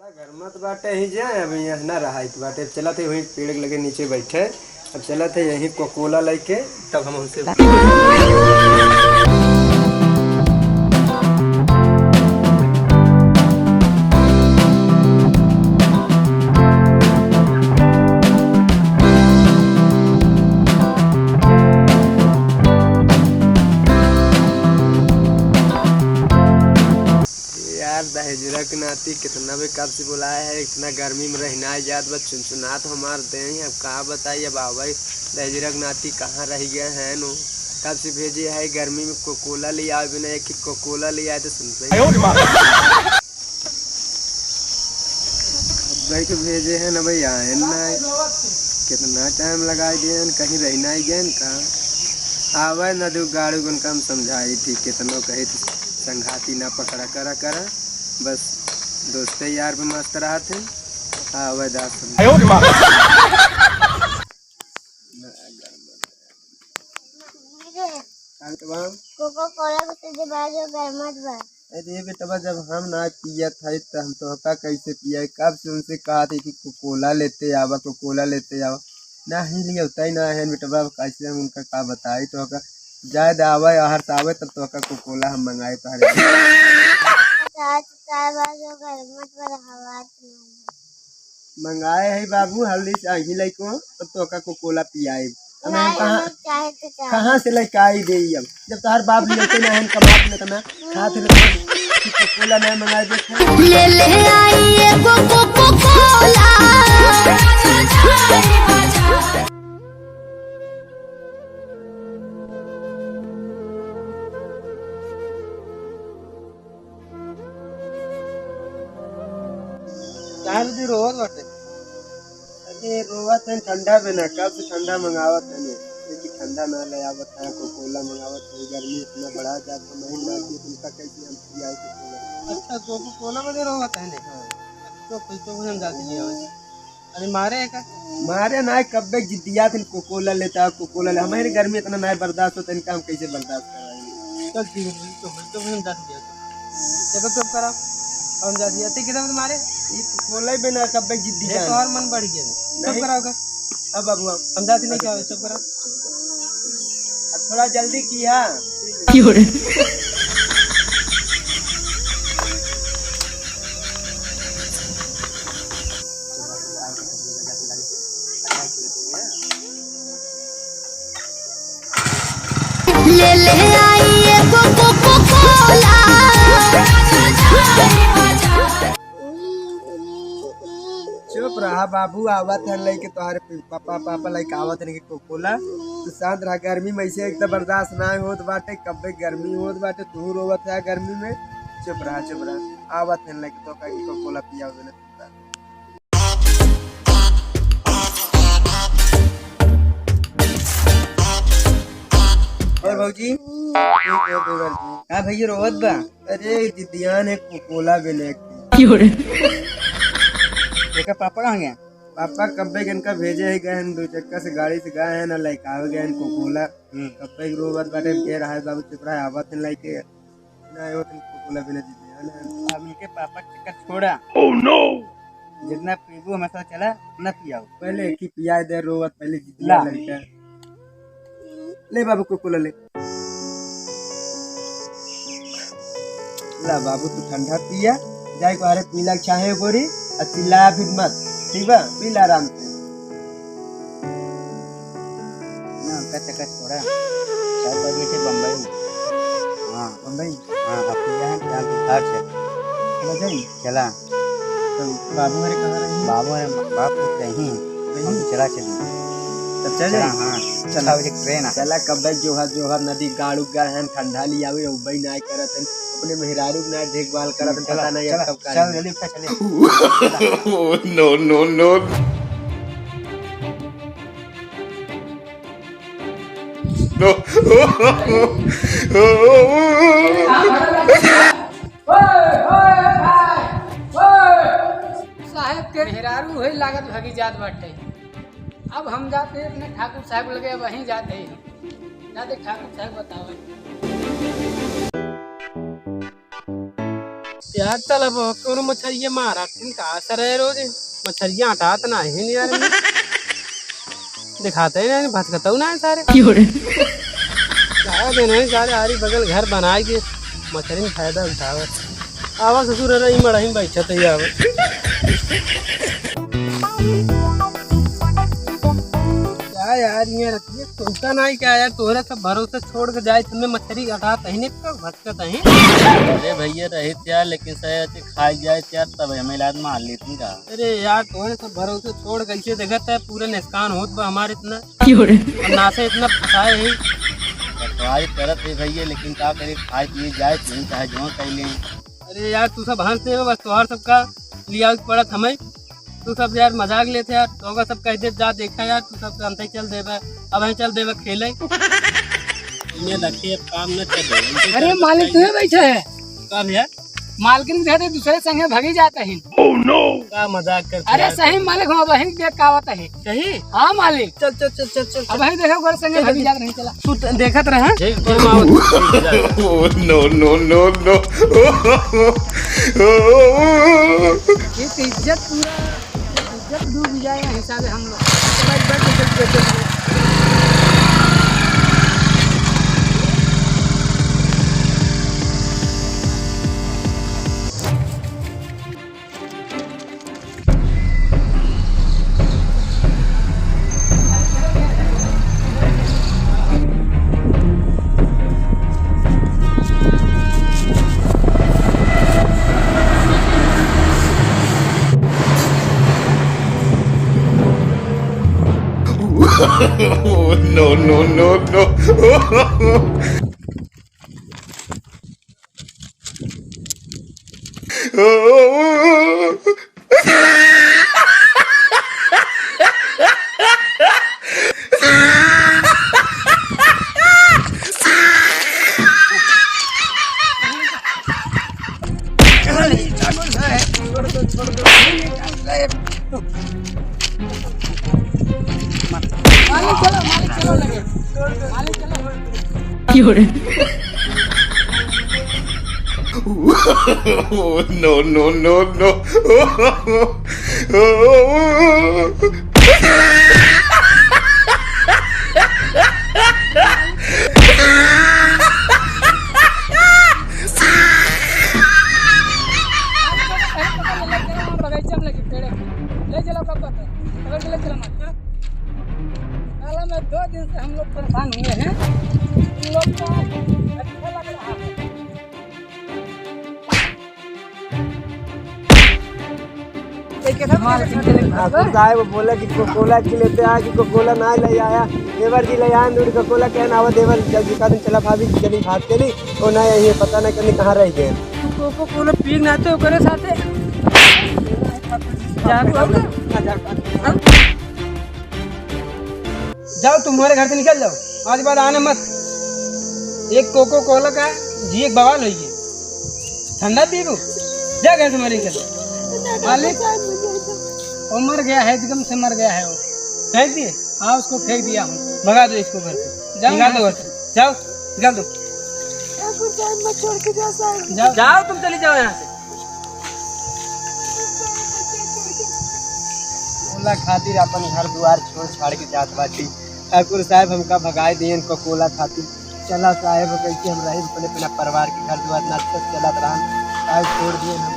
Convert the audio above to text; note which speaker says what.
Speaker 1: बड़ा गर्मा तो बाटे ही जाए अभी यहाँ ना रहा एक बाटे चला थे वहीं पेड़ लगे नीचे बैठे। अब चला थे यहीं कोकोला लेके तब हम उनसे यार दहेजुरा के नाती कितना भी कब से बुलाया है इतना गर्मी में रहना जात बस चुनचुना तो हमार दे अब कहाँ बताइए बाबा दहेजुरा के नाती कहाँ रह गए हैं नो कब से भेजे है गर्मी में कोकोला ले आए बिना एक कोकोला ले आए तो सुनते भाई तो भेजे हैं ना भाई आए ना कितना टाइम लगा दिए कहीं रहना ही गए कहाँ आवे न दो गाड़ी को कम समझाई थी कितनों कही थी संघाती ना पकड़ा करा बस दोस्ते यार पे मस्त रहा थे आवे दास
Speaker 2: कोकोला को तुझे बाजो गरमत बा।
Speaker 1: अरे बेटा जब हम ना पिया था तो हम तो का कैसे पिया कब से उनसे कहा थे कि कोकोला लेते आवा ना ही लिए होता ही ना है बेटा कैसे हम उनका का बताई तो का जायद आवे आहर आवे तब तो का कोकोला हम मंगाए तो मंगाए है बाबू हल्दी से आही लइको तब तो का कोकोला पियाए कहाँ से लेके आई दे अब जब तार बाप लेते ना हम कमा के ना हाथ में कोकोला नहीं मंगाए देखे
Speaker 2: ले ले आई एगो कोकोला
Speaker 1: चार दिन रोवत बाटे अरे रोवत है ठंडा में ना कब से ठंडा मंगावत है लेकिन ठंडा ना ले आवत है कोकोला मंगावत है गर्मी इतना बढ़ा जाता महीना की तुमका कैसे हम पियाए कोकोला अच्छा कोकोला में रोवत है हां तो कोई तो हम जाती है अरे मारे है का मारे ना कब्बे जिद्दिया थे कोकोला लेता कोकोला ले हमारे गर्मी इतना ना बर्दाश्त होता इनका हम कैसे बर्दाश्त कराएंगे चल ठीक तो हम जाती है देखो चुप करा हम जाती है किधर मारे ये कोकोला ही बिना कब्बे जिद्दी है तो और मन बढ़ गया चुप कराओगे अब बाबू हम जाती नहीं क्या चुप करा अब थोड़ा जल्दी किया क्यों रे
Speaker 2: ले ले आई एगो कोकोला
Speaker 1: चुप रहा बाबू आवत है लेके तोहरे पापा लेके आवत है कोकोला तो शांत रहा गर्मी में ऐसे एकदम बर्दाश्त ना होत बाटे कब्बे गर्मी होत बाटे तू रोवत है गर्मी में चुप रहा आवत है लेके तो का कोकोला पिया होने और भौजी हां भैया रोवत बा अरे दीदियान है कोकोला बेले क्यों रे देखा पापा कहाँ गए पापा कब्बे के इनका भेजे है गए दो चक्का से गाड़ी से गए हैं ना लाइक आवे गए कोकोला कब्बे रोबत बाटे कह रहा है बाबू चुप रहा है आवत नहीं लाइक ना आयो तन कोकोला बिना जीते अब इनके पापा चक्कर छोड़ा ओह नो जितना पीबू हमेशा चला ना पियाओ पहले की पिया दे रोबत पहले जितना लड़का ले बाबू कोकोला ले ला बाबू तू ठंडा पिया जाए को अरे पीला चाहे गोरी चिल्ला फिर मत ठीक बा पीला आराम से ना कच्चा छोड़ा शायद लगे थे बम्बई हाँ बम्बई हाँ अब यहाँ क्या बाहर से चला जाए चला तो बाबू मेरे कहाँ रहे बाबू मेरे बाप नहीं हम चला चलिए तब चले हाँ चला ट्रेन चला कब जोहर नदी गाड़ उगा है ठंडा लिया उबई ना करत अपने मेहरारू ना देखभाल करत पता नहीं कब चल जल्दी चले नो नो नो नो
Speaker 3: साहब के मेहरारू है लागत भगी जात बाटे अब हम जाते हैं अपने ठाकुर साहब लगे वहीं जाते हैं जाते ठाकुर साहब बताओ
Speaker 1: यार चल अब कौन मछरिया मारा का असर है रोज मछरिया हटात ना है नहीं यार दिखाते ही नहीं भटकता ना है सारे देना है सारे आरी बगल घर बनाए के मछरी में फायदा उठावे आवा ससुर रही मड़ही बैठा तो आवा क्या यार ये रखिए सोचता नहीं क्या यार तोहरा सब भरोसे छोड़ के जाए तुम्हें मछली हटाता ही नहीं भटकता ही।
Speaker 4: अरे भैया रहे यार लेकिन शायद खाई जाए यार तब हमें इलाज मार लेती का।
Speaker 1: अरे यार तोहरे सब भरोसे छोड़ कैसे देखा है पूरे नुकसान होत बा हमारे इतना ना से इतना फंसाए है
Speaker 4: तुम्हारी तरफ है भैया लेकिन क्या करे खाए पिए जाए नहीं चाहे जो कर लें।
Speaker 1: अरे यार तू सब हंसते हो बस त्योहार सबका लिया पड़त हमें तू सब यार मजाक लेते यार तो सब कह दे जा देखा यार तू सब अंत चल देवे अब हम चल देवे खेले ये रखिए काम न चले।
Speaker 3: अरे मालिक तुम्हें बैठे है
Speaker 1: कब यार
Speaker 3: मालकिन कहते दूसरे संगे भगी जाते हैं।
Speaker 1: का मजाक करते
Speaker 3: अरे सही मालिक हम वही देख का आवत है
Speaker 1: सही
Speaker 3: हाँ मालिक
Speaker 1: चल चल चल चल चल
Speaker 3: अब वही देखो घर संगे भगी जाते नहीं चला
Speaker 1: तू देखत रहा
Speaker 5: no no no no
Speaker 3: ये तो इज्जत पूरा इज्जत डूब जाएगा हिसाब हम लोग।
Speaker 5: no no no no
Speaker 3: मालिक चलो लगे मालिक चलो
Speaker 5: no no no no
Speaker 3: बगीचा में लगे पेड़ ले चलो कब तक पकड़ के ले चलो मत नाला में 2 दिन से हम लोग परेशान हुए हैं इन लोग को अच्छा लग रहा है।
Speaker 1: साहब बोला कि कोकोला के लेते आया कि कोकोला ना ले आया देवर जी ले आया दूर कोकोला क्या ना देवर जल्दी का दिन चला भाभी चली भाग के नहीं और ना ये पता ना करने कहाँ रह गए कोकोला पी ना तो करे साथे जाओ तुम्हारे घर से निकल जाओ आज बाद आना मत। एक कोको कोला का जी एक बवाल हुई है ठंडा पी को जा घर से मरी कर मालिक वो मर गया है एकदम से मर गया है वो फेंक दिए हाँ उसको फेंक दिया हूँ भगा दो इसको घर से निकाल दो घर से जाओ निकाल दो
Speaker 2: छोड़ के
Speaker 1: जाओ तुम चली जाओ यहाँ से खातिर अपन घर द्वार छोड़ छाड़ के जात बाटी ठाकुर साहब हमका भगाए दिए कोकोला खातिर चला साहब कैसे हम रहे अपने अपना परिवार के घर द्वार ना चला रहा छोड़ दिए हम